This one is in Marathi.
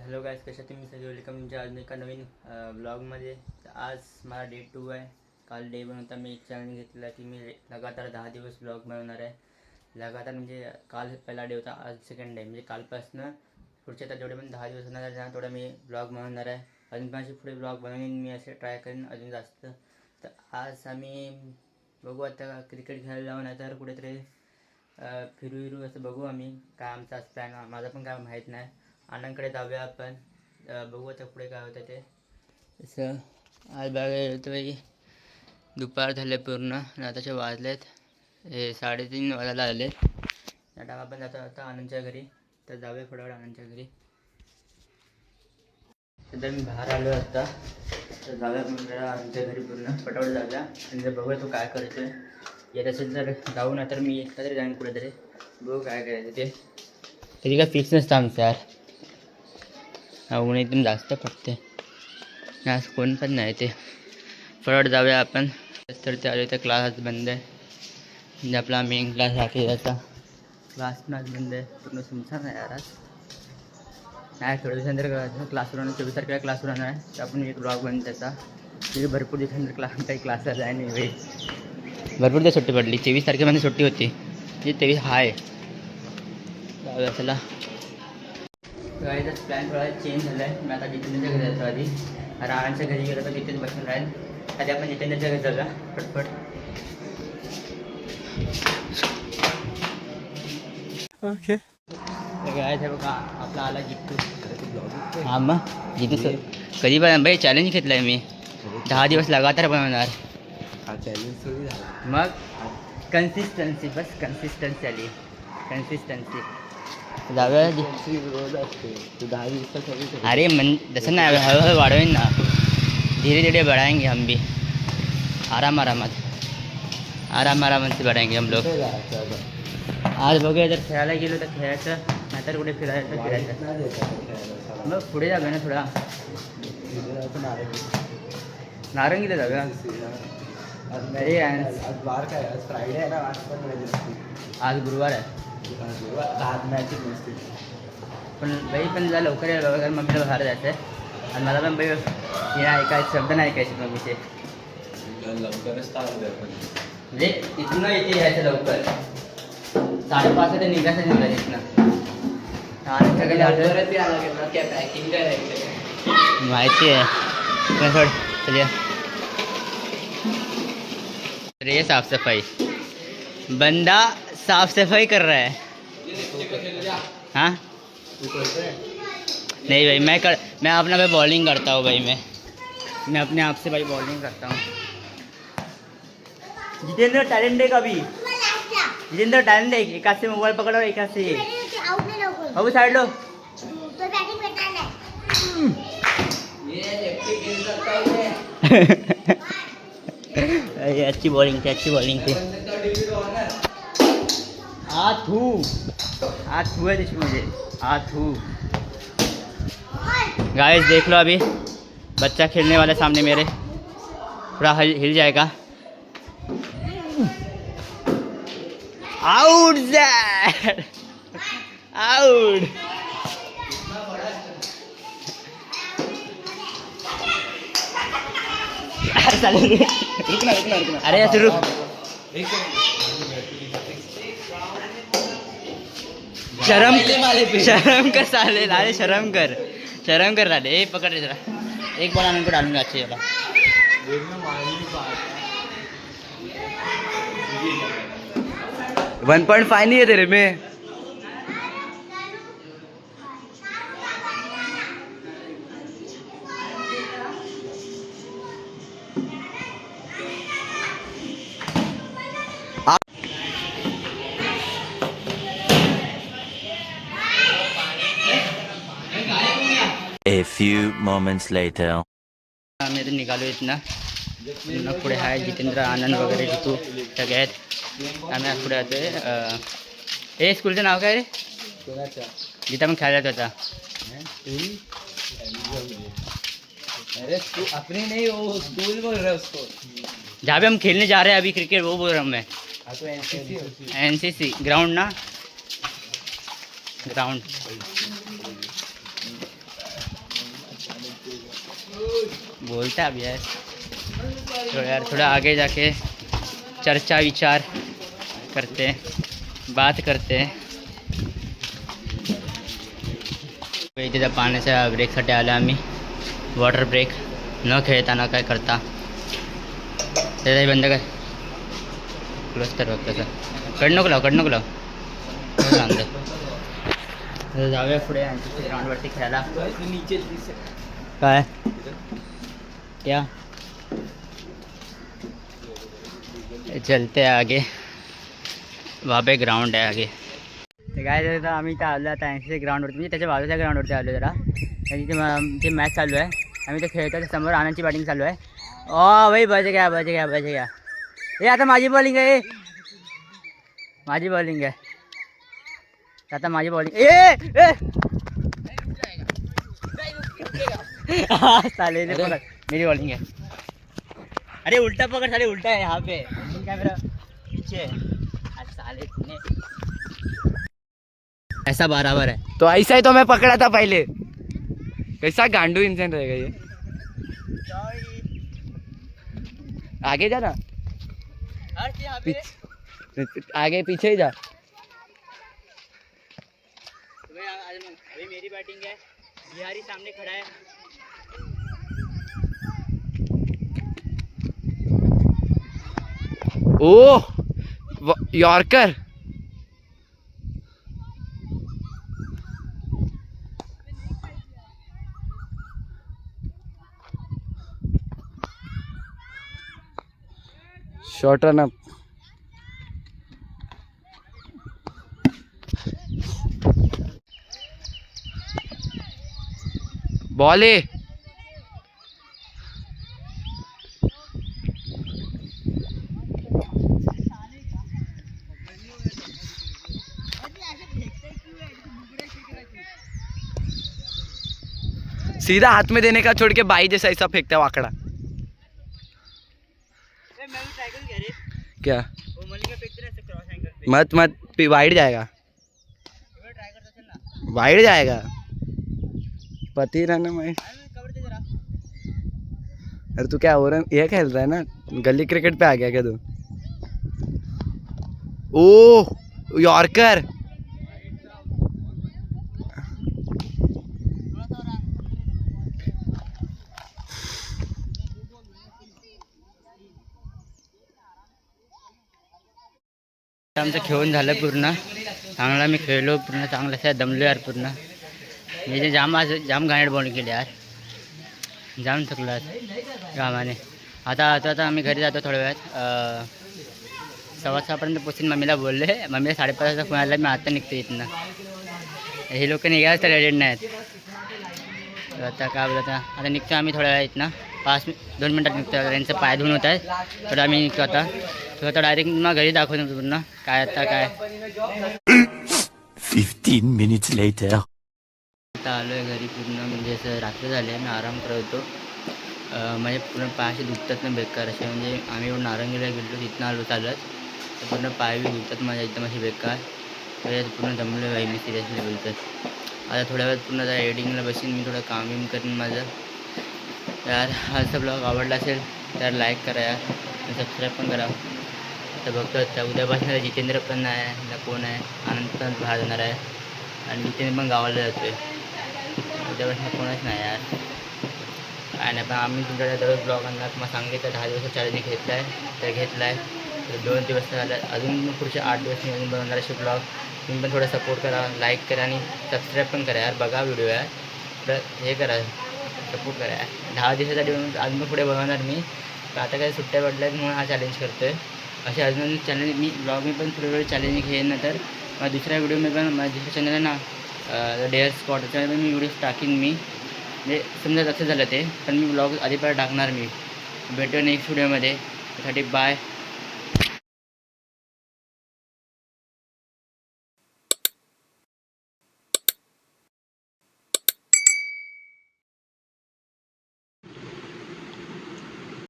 हॅलो गाईज, कशा तुम्ही सगळे? वेलकम तुमच्या अजून एका नवीन ब्लॉगमध्ये. आज माझा डे 2 आहे. काल डे 1 होता. मी एक चॅलेंज घेतलेला की मी लगातार 10 दिवस ब्लॉग बनवणार आहे. लगातार म्हणजे काल पहिला डे होता, आज सेकंड डे. म्हणजे कालपासनं पुढच्या आता जेवढे पण 10 दिवस होणार आहे तेवढा मी ब्लॉग बनवणार आहे. अजून पण असे पुढे ब्लॉग बनवून मी असे ट्राय करेन अजून जास्त. तर आज आम्ही बघू, आता क्रिकेट खेळायला जाऊ, नाही तर कुठेतरी फिरू असं बघू आम्ही. काय आमचा आज प्लॅन, माझा पण काय माहीत नाही. आनंदकडे जाऊया आपण. बघू आता पुढे काय होतं ते. तसं आज बघायला येतो की दुपार झाले पूर्ण आणि आताचे वाजलेत 3:30 वाजायला आले. त्या टाइम आपण जातो आता आनंदच्या घरी. तर जाऊया थोड्या वेळ आनंदच्या घरी. सध्या मी बाहेर आलो आता. तर जाऊया म्हणजे आनंदच्या घरी पूर्ण पटापट जाऊया आणि जर बघूया तो काय करतोय. येत असेल तर जाऊ, ना तर मी एकटा तरी जाईन कुठेतरी. बघू काय करायचं ते. तरी काय फिक्स नसतं आमचं यार. ऊन एकदम जास्त पडते, आज कोण पण नाही ते. फटाफट जाऊया आपण. तर ते आले तर क्लास आज बंद आहे. म्हणजे आपला मेन क्लास आहे त्याचा क्लास पण आज बंद आहे. पूर्ण सुनसान आहे यार आज. नाही, थोड्या दिवसानंतर क्लास राहणार. 24 तारखेला क्लास राहणार आहे. तर आपण एक ब्लॉग बनतो त्याचा. म्हणजे भरपूर दिवसानंतर काही क्लासला जाय नाही भाई. भरपूर दिवस सुट्टी पडली. 24 तारखेमध्ये सुट्टी होती, म्हणजे 23 हाय. जाऊया चला. गाडीचाच प्लॅन थोडा चेंज झाला आहे. मी आता जितेंद्रच्या घरी जातो आधी. राणांच्या घरी गेलो तर तिथेच बसून राहील. आधी आपण जितेंद्रच्या घरी जाऊया पटपट. ओके. काय आहे बघा, आपला आला जितू. हां मग जितू सर कधी पण बाई चॅलेंज घेतलं आहे मी. 10 दिवस लगातार बनवणार. हा चॅलेंज थोडी झाला. मग कन्सिस्टन्सी, बस कन्सिस्टन्सी आली. कन्सिस्टन्सी जाऊया. रोज असते तू 10 दिवसासाठी. अरे मन तसं नाही, हळूहळू वाढवेन ना. धीरे धीरे बढ़ाएंगे हम भी. आराम से बढ़ाएंगे हम लोग. आज बघूया, जर खेळायला गेलो तर खेळायचं, नाहीतर कुठे फिरायचं. मग पुढे जाऊया ना थोडा. नारंगीला जाऊया. अरे आज बार काय, आज फ्रायडे आहे ना. आज पण आज गुरुवार आहे. आज मॅच नसते. पण बाई पण जा लवकर यायला बघा, कारण मम्मीला बाहेर जायचं आहे. आणि मला पण बाई हे ऐकायचं, शब्द नाही ऐकायचे मम्मीचे. लवकरच म्हणजे इथून इथे यायचं लवकर. 5:30 ते निघायचं इथनं. आणि सगळे आठवड्यात क्या पॅकिंग करायचं माहिती आहे. पण सोड चलिए. ये साफ सफाई, बंदा साफ सफाई कर रहा है. हाँ नहीं भाई, मैं अपना भाई बॉलिंग करता हूँ भाई. मैं अपने आप से भाई बॉलिंग करता हूँ. जितेंद्र टैलेंट है कभी. जितेंद्र टैलेंट है. एक हाथ से मोबाइल पकड़ो, एक हाथ से ये. अब साइड लो. अच्छी बॉलिंग थी, अच्छी बॉलिंग थी. आथू है मुझे. आथू गाइस देख लो, अभी बच्चा खेलने वाला सामने मेरे. थोड़ा हिल जाएगा. Out that, out. रुकना. अरे ऐसे रुक. शर्म कर साले. अरे शर्म कर साले. ए पकड़ जरा. एक बॉल आनंद को डालूंगा अच्छे वाला. 1.5 नहीं है तेरे में. A few moments later. आम्ही आता निघालो इथनं. पुन्हा पुढे आहे जितेंद्र, आनंद वगैरे जितू सगळे आहेत. आम्ही पुढे येतोय. हे स्कूलचं नाव काय रे? जिथं आपण खेळायला जातो आता. अरे तू अपनी नहीं, वो स्कूल बोल रहा है उसको. जहाँ पे हम खेलने जा रहे हैं अभी क्रिकेट, वो बोल रहा हूँ मैं. एनसीसी ग्राउंड ना, ग्राउंड. बोलता अभी यार तो यार थोड़ा आगे जाके चर्चा विचार करते हैं, बात करते हैं. इथे पाण्याच्या ब्रेकसाठी आलो आम्ही. वॉटर ब्रेक न खेळताना काय करता ते बंद कर, क्लोज कर बघ तसं. कड नको लाव अंदर. जाऊया पुढे आणखी ग्राउंडवरती खेळायला. काय क्या चलते हैं आगे, वहाँ पे ग्राउंड है आगे. ते काय झालं आम्ही इथं आलो आता ऐंशी ग्राउंडवरती, म्हणजे त्याच्या बाजूच्या ग्राउंडवरती आलो जरा. आणि तिथे मॅच चालू आहे, आम्ही ते खेळतो. समोर आनंदची बॅटिंग चालू आहे. ओ भाई बच गया. हे आता माझी बॉलिंग आहे, माझी बॉलिंग आहे आता माझी बॉलिंग. चालेल पकड़, मेरी बॉलिंग है. अरे उल्टा पकड़ साले, उल्टा है यहाँ पे, कैमरा पीछे है. साले तूने ऐसा बराबर है तो ऐसा ही तो मैं पकड़ा था पहले. कैसा गांडू इंसान रहेगा ये. आगे जा ना, आगे पीछे ही जा. अभी मेरी बैटिंग है, बिहारी सामने खड़ा है. Oh yorker. Short run up. Ball है. सीधा हाथ में देने का छोड़ के बाई जैसा ऐसा फेंकता है वाकड़ा. क्या मत वाइड जाएगा, वाइड जाएगा. पति रहना मैं. अरे तू क्या और ये खेल रहा है ना, गली क्रिकेट पे आ गया क्या तू. ओ यॉर्कर. आमचं खेळून झालं पूर्ण, चांगला मी खेळलो पूर्ण, चांगलं असं दमलो यार पूर्ण. मी जे जाम घाणेरडं बॉलिंग केली यार, जाम थकलो कामाने. आता आम्ही घरी जातो थोड्या वेळात. 6:15 पोचून मम्मीला बोलले, मम्मीला 5:30 वाजता फोन आला, मी आता निघतो इथनं. हे लोक निघायला तर रेडी नाहीत. तर आता काय बोलत आता निघतो आम्ही थोड्या वेळा इथनं, 2 मिनटात निघतो. त्यांचं पाय धुवून होत आहे तर आम्ही निघतो आता. तर आता डायरेक्ट मग घरी दाखवतो पूर्ण काय आता काय. 15 minutes later. आता आलो आहे घरी पूर्ण, म्हणजे असं रात्री झाले, मी आराम करतो. म्हणजे पूर्ण पायाशी दुखतात ना बेकार असे. म्हणजे आम्ही एवढं नारंगीला गेलो, तिथनं आलो चालत, तर पूर्ण पाय बी दुखतात माझ्या एकदम असे बेकार. तर पूर्ण जमलं आहे मी सिरियसली बोलतात. आता थोड्या वेळात पूर्ण जरा एडिटिंगला बसीन मी, थोडं काम विम करेन माझं. यार आजचा ब्लॉग आवडला असेल तर लाईक करा यार, सबस्क्राईब पण करा. तर बघतो आता उद्यापासून जितेंद्र पण नाही, ना कोण आहे, आनंद पण बाहेर जाणार आहे, आणि जितेंद्र पण गावाला जातो आहे. उद्यापासून कोणच नाही यार, काय नाही. पण आम्ही तुमच्याकडे दररोज ब्लॉग आणला, तुम्हाला सांगितलं 10 दिवस चॅलेंज घेतला आहे, तर घेतला आहे. तर 2 दिवस झाला, अजून पुढचे 8 दिवस मी अजून बनवणार असे ब्लॉग. तुम्ही पण थोडं सपोर्ट करा, लाईक करा आणि सबस्क्राईब पण करा यार. बघा व्हिडिओ यार, तर हे करा, सपोर्ट करा यार. 10 दिवसासाठी अजून पुढे बनवणार मी. तर आता काय सुट्ट्या पडल्या आहेत म्हणून हा चॅलेंज करतो आहे. असे अजून चॅलेंज मी ब्लॉग मी पण थोडे वेळ चॅलेंज घेईन. नंतर दुसऱ्या व्हिडिओ मी पण माझ्या दुसऱ्या चॅनल आहे ना डेअर स्पॉट, त्याच्यावर मी व्हिडिओज टाकीन मी. म्हणजे समजा लक्ष झालं ते, पण मी ब्लॉग आधी टाकणार मी. भेटूया नेक्स्ट व्हिडिओमध्ये. त्यासाठी बाय.